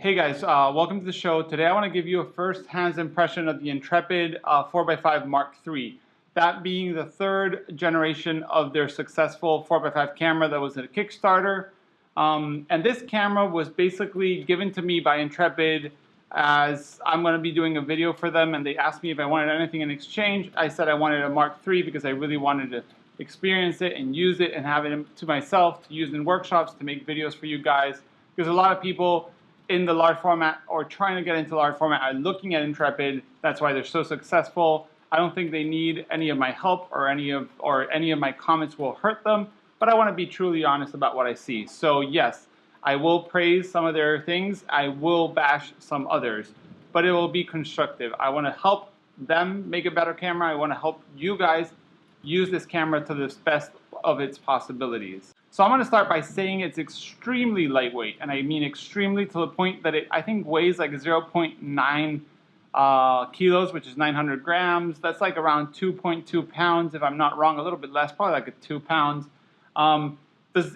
Hey guys, welcome to the show. Today I want to give you a first-hand impression of the Intrepid 4x5 Mark III. That being the third generation of their successful 4x5 camera that was a Kickstarter. And this camera was basically given to me by Intrepid as I'm going to be doing a video for them, and they asked me if I wanted anything in exchange. I said I wanted a Mark III because I really wanted to experience it and use it and have it to myself to use in workshops, to make videos for you guys. Because a lot of people in the large format or trying to get into large format are looking at Intrepid. That's why they're so successful. I don't think they need any of my help or any of my comments will hurt them, but I want to be truly honest about what I see. So yes, I will praise some of their things. I will bash some others, but it will be constructive. I want to help them make a better camera. I want to help you guys use this camera to the best of its possibilities. So I'm going to start by saying it's extremely lightweight, and I mean extremely to the point that it, I think, weighs like 0.9 kilos, which is 900 grams. That's like around 2.2 pounds, if I'm not wrong, a little bit less, probably like 2 pounds.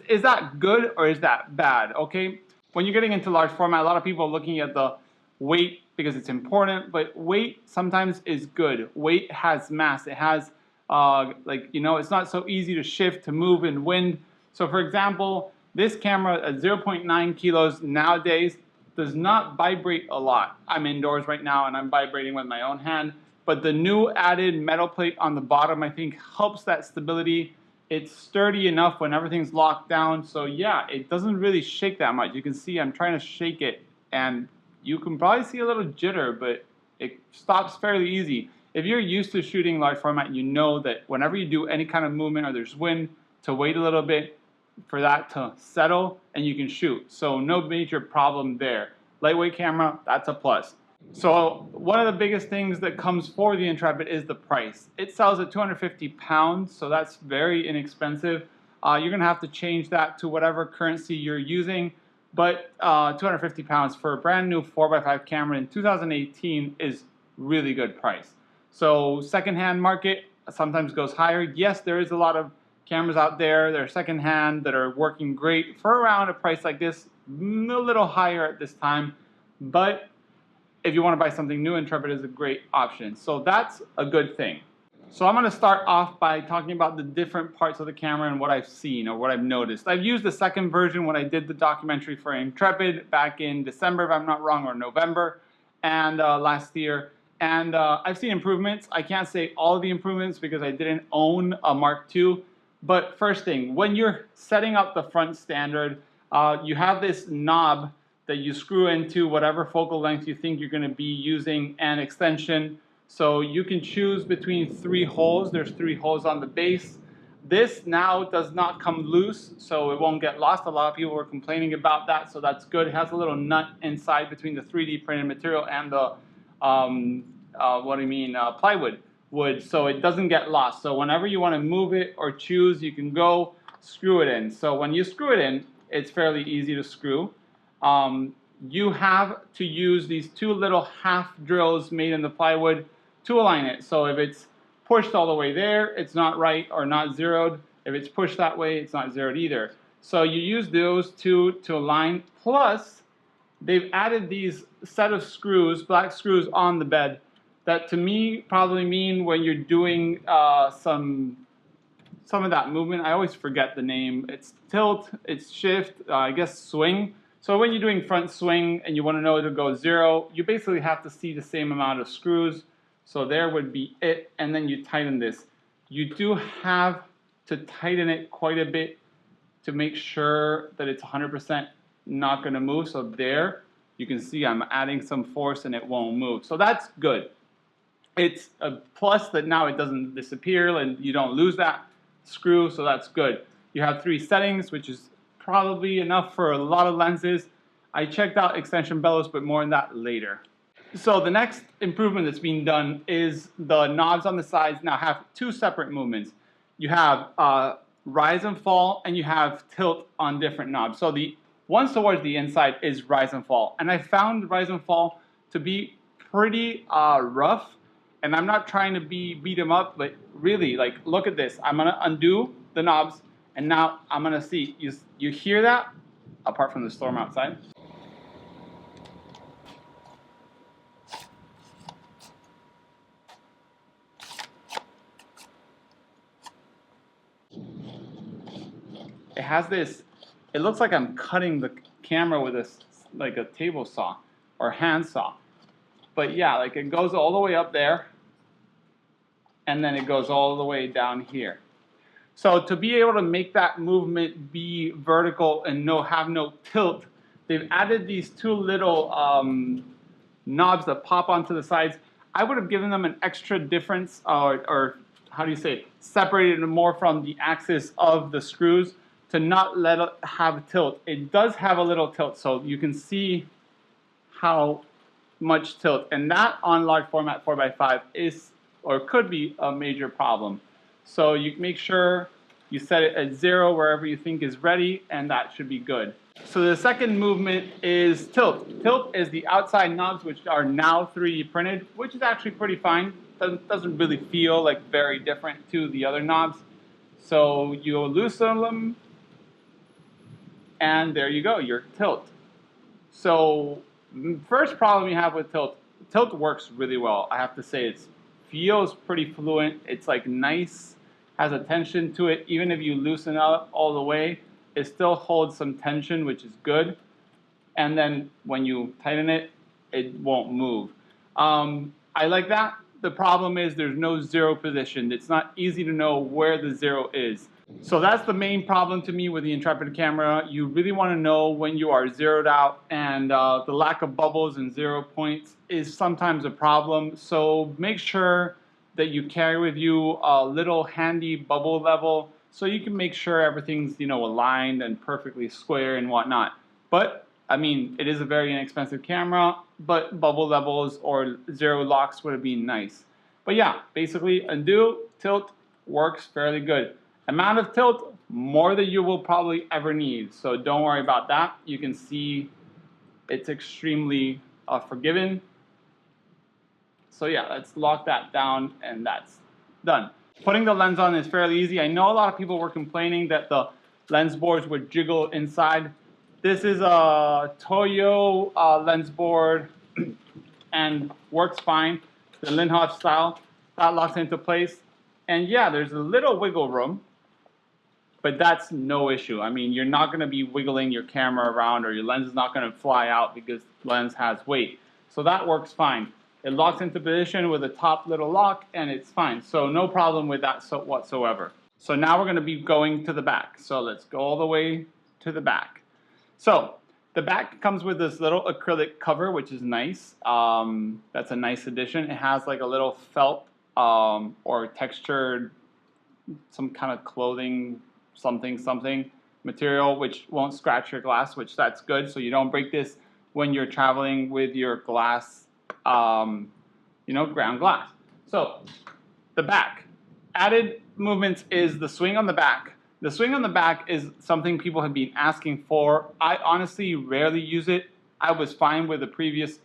Is that good or is that bad? Okay, when you're getting into large format, a lot of people are looking at the weight because it's important, but weight sometimes is good. Weight has mass. It has, it's not so easy to shift, to move in wind. So for example, this camera at 0.9 kilos nowadays does not vibrate a lot. I'm indoors right now and I'm vibrating with my own hand, but the new added metal plate on the bottom, I think, helps that stability. It's sturdy enough when everything's locked down. So yeah, it doesn't really shake that much. You can see I'm trying to shake it and you can probably see a little jitter, but it stops fairly easy. If you're used to shooting large format, you know that whenever you do any kind of movement or there's wind, to wait a little bit for that to settle and you can shoot. So no major problem there. Lightweight camera, that's a plus. So one of the biggest things that comes for the Intrepid is the price. It sells at 250 pounds, so that's very inexpensive. You're gonna have to change that to whatever currency you're using, but 250 pounds for a brand new 4x5 camera in 2018 is really good price. So secondhand market sometimes goes higher. Yes, there is a lot of cameras out there that are secondhand that are working great for around a price like this, a little higher at this time, but if you want to buy something new, Intrepid is a great option. So that's a good thing. So I'm going to start off by talking about the different parts of the camera and what I've seen or what I've noticed. I've used the second version when I did the documentary for Intrepid back in December, if I'm not wrong, or November, and last year. And I've seen improvements. I can't say all the improvements because I didn't own a Mark II. But first thing, when you're setting up the front standard, you have this knob that you screw into whatever focal length you think you're going to be using and extension. So you can choose between 3 holes. There's 3 holes on the base. This now does not come loose, so it won't get lost. A lot of people were complaining about that, so that's good. It has a little nut inside between the 3D printed material and the plywood wood, so it doesn't get lost. So whenever you want to move it or choose, you can go screw it in. So when you screw it in, it's fairly easy to screw. You have to use these 2 little half drills made in the plywood to align it. So if it's pushed all the way there, it's not right or not zeroed. If it's pushed that way, it's not zeroed either. So you use those 2 to align. Plus, they've added these set of screws, black screws on the bed, that to me probably mean when you're doing some of that movement. I always forget the name. It's tilt, it's shift, I guess swing. So when you're doing front swing and you want to know to go 0, you basically have to see the same amount of screws. So there would be it, and then you tighten this. You do have to tighten it quite a bit to make sure that it's 100% not going to move. So there, you can see I'm adding some force and it won't move. So that's good. It's a plus that now it doesn't disappear and you don't lose that screw, so that's good. You have 3 settings, which is probably enough for a lot of lenses. I checked out extension bellows, but more on that later. So the next improvement that's being done is the knobs on the sides now have 2 separate movements. You have rise and fall, and you have tilt on different knobs. So the one towards the inside is rise and fall, and I found rise and fall to be pretty rough. And I'm not trying to beat them up, but really, like, look at this. I'm gonna undo the knobs, and now I'm gonna see. You hear that? Apart from the storm outside. it has this, it looks like I'm cutting the camera with like a table saw or hand saw. But yeah, like it goes all the way up there, and then it goes all the way down here. So to be able to make that movement be vertical and have no tilt, they've added these two little knobs that pop onto the sides. I would have given them an extra difference, or how do you say it, separated them more from the axis of the screws to not let it have tilt. It does have a little tilt, so you can see how much tilt, and that on large format 4x5 is, or could be, a major problem. So you make sure you set it at 0 wherever you think is ready, and that should be good. So the second movement is tilt. Tilt is the outside knobs, which are now 3D printed, which is actually pretty fine. Doesn't really feel like very different to the other knobs. So you loosen them, and there you go, your tilt. So first problem you have with tilt, tilt works really well. I have to say, it feels pretty fluent. It's like nice, has a tension to it. Even if you loosen up all the way, it still holds some tension, which is good. And then when you tighten it, it won't move. I like that. The problem is there's no zero position. It's not easy to know where the zero is. So that's the main problem to me with the Intrepid camera. You really want to know when you are zeroed out, and the lack of bubbles and 0 points is sometimes a problem. So make sure that you carry with you a little handy bubble level so you can make sure everything's, you know, aligned and perfectly square and whatnot. But I mean, it is a very inexpensive camera, but bubble levels or zero locks would have been nice. But yeah, basically undo, tilt works fairly good. Amount of tilt, more than you will probably ever need, so don't worry about that. You can see it's extremely forgiving. So yeah, let's lock that down, and that's done. Putting the lens on is fairly easy. I know a lot of people were complaining that the lens boards would jiggle inside. This is a Toyo lens board and works fine. The Linhof style, that locks into place. And yeah, there's a little wiggle room, but that's no issue. I mean, you're not going to be wiggling your camera around, or your lens is not going to fly out because the lens has weight. So that works fine. It locks into position with a top little lock, and it's fine. So no problem with that whatsoever. So now we're going to be going to the back. So let's go all the way to the back. So the back comes with this little acrylic cover, which is nice. That's a nice addition. It has like a little felt or textured, some kind of clothing, something material, which won't scratch your glass, which that's good. So you don't break this when you're traveling with your glass, you know, ground glass. So the back. Added movements is the swing on the back. The swing on the back is something people have been asking for. I honestly rarely use it. I was fine with the previous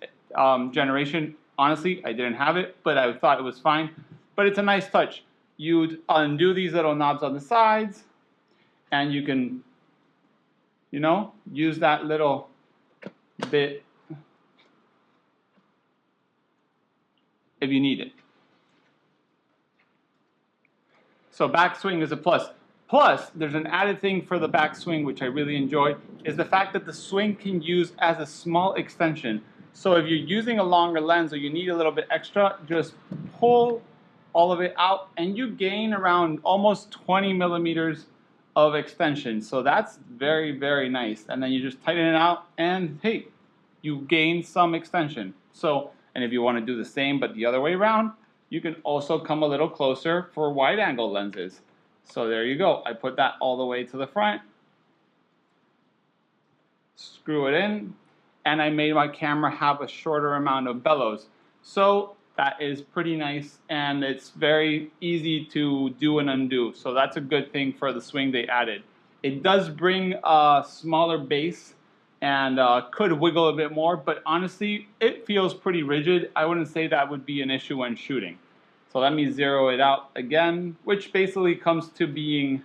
generation. Honestly, I didn't have it, but I thought it was fine. But it's a nice touch. You'd undo these little knobs on the sides, and you can, you know, use that little bit if you need it. So backswing is a plus. Plus, there's an added thing for the backswing, which I really enjoy, is the fact that the swing can use as a small extension. So if you're using a longer lens or you need a little bit extra, just pull all of it out, and you gain around almost 20 millimeters of extension. So that's very, very nice. And then you just tighten it out, and hey, you gain some extension. So, and if you want to do the same but the other way around, you can also come a little closer for wide angle lenses. So there you go. I put that all the way to the front, screw it in, and I made my camera have a shorter amount of bellows. So that is pretty nice, and it's very easy to do and undo. So that's a good thing for the swing they added. It does bring a smaller base and could wiggle a bit more, but honestly, it feels pretty rigid. I wouldn't say that would be an issue when shooting. So let me zero it out again, which basically comes to being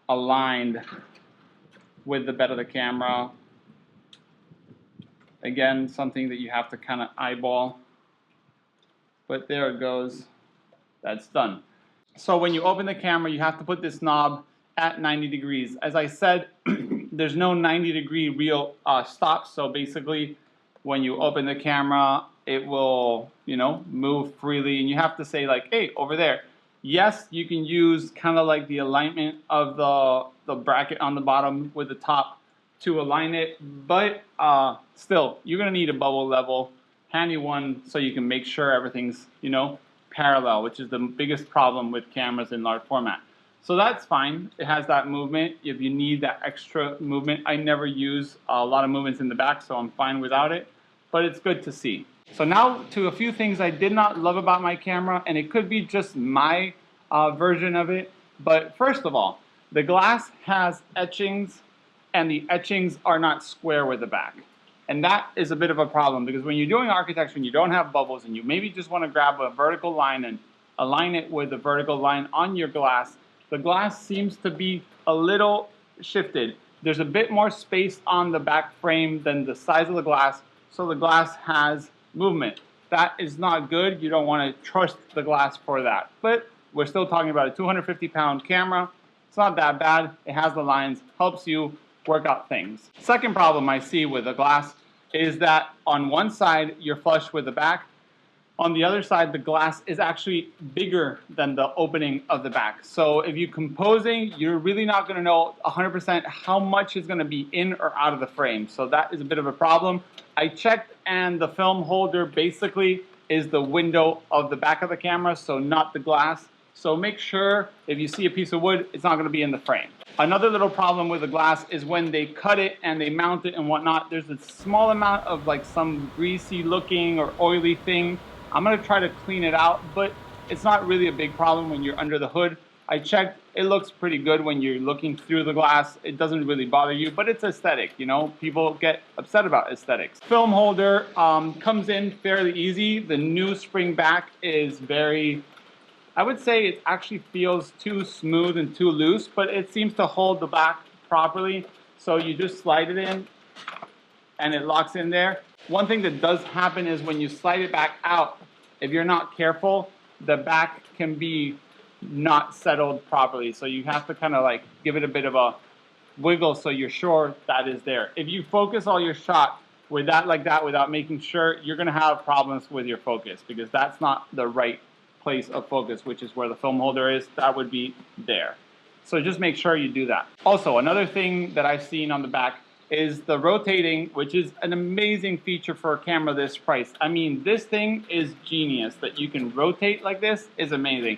aligned with the bed of the camera. Again, something that you have to kind of eyeball. But there it goes. That's done. So when you open the camera, you have to put this knob at 90 degrees. As I said, there's no 90-degree real stop, so basically when you open the camera, it will, you know, move freely, and you have to say like, hey, over there. Yes, you can use kind of like the alignment of the bracket on the bottom with the top to align it, but still, you're gonna need a bubble level, handy one, so you can make sure everything's, you know, parallel, which is the biggest problem with cameras in large format. So that's fine. It has that movement. If you need that extra movement, I never use a lot of movements in the back, so I'm fine without it, but it's good to see. So now to a few things I did not love about my camera, and it could be just my version of it, but first of all, the glass has etchings, and the etchings are not square with the back. And that is a bit of a problem, because when you're doing architecture and you don't have bubbles, and you maybe just want to grab a vertical line and align it with the vertical line on your glass, the glass seems to be a little shifted. There's a bit more space on the back frame than the size of the glass, so the glass has movement. That is not good. You don't want to trust the glass for that. But we're still talking about a 250-pound camera. It's not that bad. It has the lines, helps you work out things. Second problem I see with the glass is that on one side you're flush with the back. On the other side, the glass is actually bigger than the opening of the back. So if you're composing, you're really not going to know 100% how much is going to be in or out of the frame. So that is a bit of a problem. I checked, and the film holder basically is the window of the back of the camera, so not the glass. So make sure if you see a piece of wood, it's not going to be in the frame. Another little problem with the glass is when they cut it and they mount it and whatnot, there's a small amount of like some greasy looking or oily thing. I'm going to try to clean it out, but it's not really a big problem when you're under the hood. I checked, it looks pretty good when you're looking through the glass. It doesn't really bother you, but it's aesthetic, you know? People get upset about aesthetics. Film holder comes in fairly easy. The new spring back is very, I would say it actually feels too smooth and too loose, but it seems to hold the back properly. So you just slide it in and it locks in there. One thing that does happen is when you slide it back out, if you're not careful, the back can be not settled properly. So you have to kind of like give it a bit of a wiggle so you're sure that is there. If you focus all your shot with that like that without making sure, you're going to have problems with your focus, because that's not the right place of focus, which is where the film holder is. That would be there. So just make sure you do that. Also, another thing that I've seen on the back is the rotating, which is an amazing feature for a camera this price. I mean, this thing is genius. That you can rotate like this is amazing.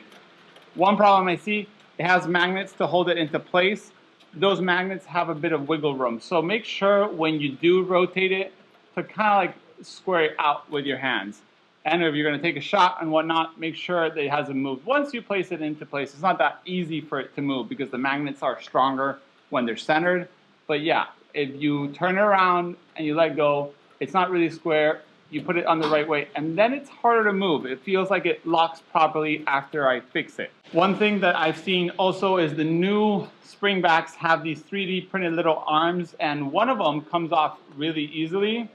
One problem I see, it has magnets to hold it into place. Those magnets have a bit of wiggle room. So make sure when you do rotate it to kind of like square it out with your hands. And if you're going to take a shot and whatnot, make sure that it hasn't moved. Once you place it into place, it's not that easy for it to move because the magnets are stronger when they're centered. But yeah, if you turn it around and you let go, it's not really square. You put it on the right way, and then it's harder to move. It feels like it locks properly after I fix it. One thing that I've seen also is the new spring backs have these 3D printed little arms, and one of them comes off really easily,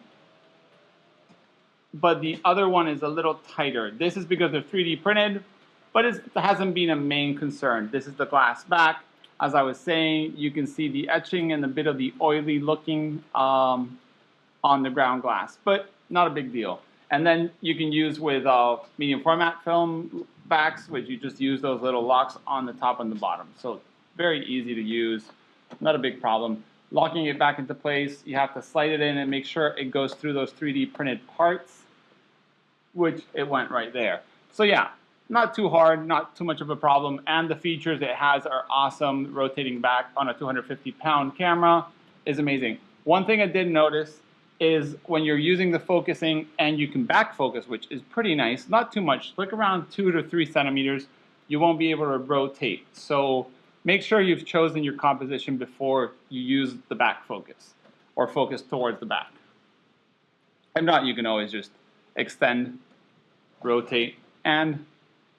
but the other one is a little tighter. This is because they're 3D printed, but it hasn't been a main concern. This is the glass back. As I was saying, you can see the etching and a bit of the oily looking on the ground glass, but not a big deal. And then you can use with medium format film backs, which you just use those little locks on the top and the bottom. So very easy to use, not a big problem. Locking it back into place, you have to slide it in and make sure it goes through those 3D printed parts, which it went right there. So yeah, not too hard, not too much of a problem, and the features it has are awesome. Rotating back on a 250-pound camera is amazing. One thing I did notice is when you're using the focusing and you can back focus, which is pretty nice, not too much, like around 2 to 3 centimeters, you won't be able to rotate. So make sure you've chosen your composition before you use the back focus or focus towards the back. If not, you can always just extend, rotate, and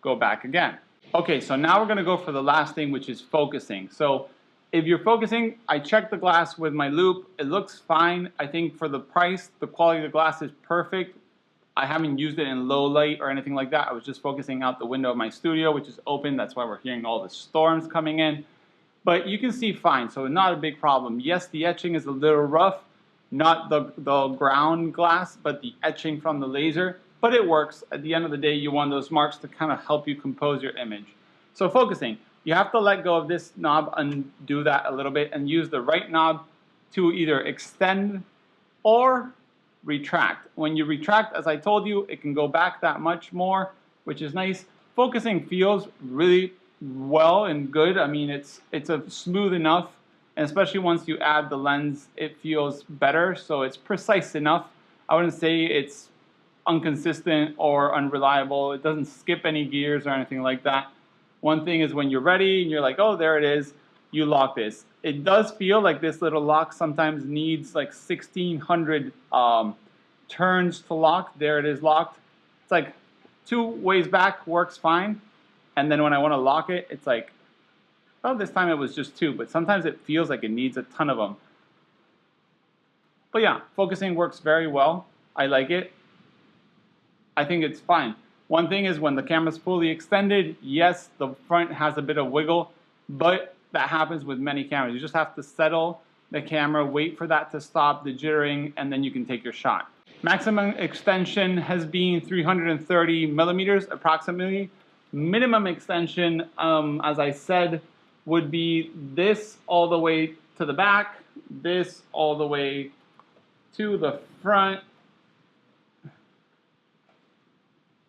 go back again. Okay, so now we're going to go for the last thing, which is focusing. So if you're focusing, I checked the glass with my loupe. It looks fine. I think for the price, the quality of the glass is perfect. I haven't used it in low light or anything like that. I was just focusing out the window of my studio, which is open. That's why we're hearing all the storms coming in. but you can see fine, so not a big problem. Yes, the etching is a little rough, not the ground glass, but the etching from the laser, but it works. At the end of the day, you want those marks to kind of help you compose your image. So focusing, you have to let go of this knob, undo that a little bit, and use the right knob to either extend or retract. When you retract, as I told you, it can go back that much more, which is nice. Focusing feels really well and good. I mean, it's a smooth enough, and especially once you add the lens, it feels better. So it's precise enough. I wouldn't say it's inconsistent or unreliable. It doesn't skip any gears or anything like that. One thing is when you're ready and you're like, oh, there it is, you lock this. It does feel like this little lock sometimes needs like 1,600 turns to lock. There it is locked. It's like 2 ways back works fine. And then when I want to lock it, it's like, oh, this time it was just 2. But sometimes it feels like it needs a ton of them. But yeah, focusing works very well. I like it. I think it's fine. One thing is when the camera's fully extended, yes, the front has a bit of wiggle, but that happens with many cameras. You just have to settle the camera, wait for that to stop, the jittering, and then you can take your shot. Maximum extension has been 330 millimeters approximately. Minimum extension, as I said, would be this all the way to the back, this all the way to the front,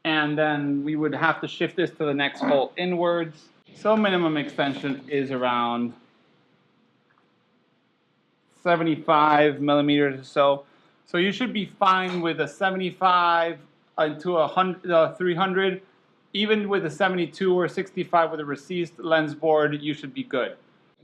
and then we would have to shift this to the next hole inwards. So minimum extension is around 75 millimeters or so. So you should be fine with a 75 to a 300. Even with a 72 or 65 with a recessed lens board, you should be good.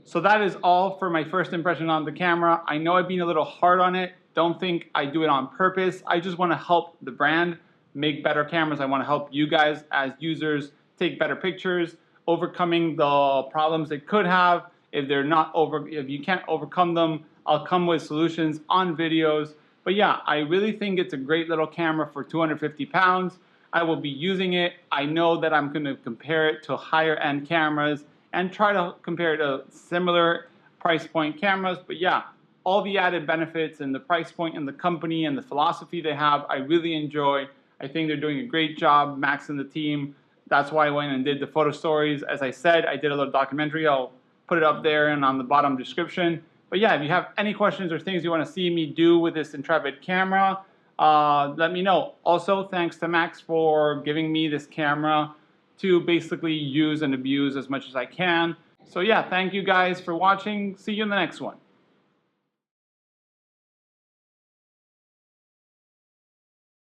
So that is all for my first impression on the camera. I know I've been a little hard on it. Don't think I do it on purpose. I just want to help the brand make better cameras. I want to help you guys as users take better pictures, overcoming the problems it could have. If you can't overcome them, I'll come with solutions on videos. But yeah, I really think it's a great little camera for 250 pounds. I will be using it. I know that I'm going to compare it to higher end cameras and try to compare it to similar price point cameras. But yeah, all the added benefits and the price point and the company and the philosophy they have, I really enjoy. I think they're doing a great job, Max and the team. That's why I went and did the photo stories. As I said, I did a little documentary. I'll put it up there and on the bottom description. But yeah, if you have any questions or things you want to see me do with this Intrepid camera, let me know. Also, thanks to Max for giving me this camera to basically use and abuse as much as I can. So yeah, thank you guys for watching. See you in the next one.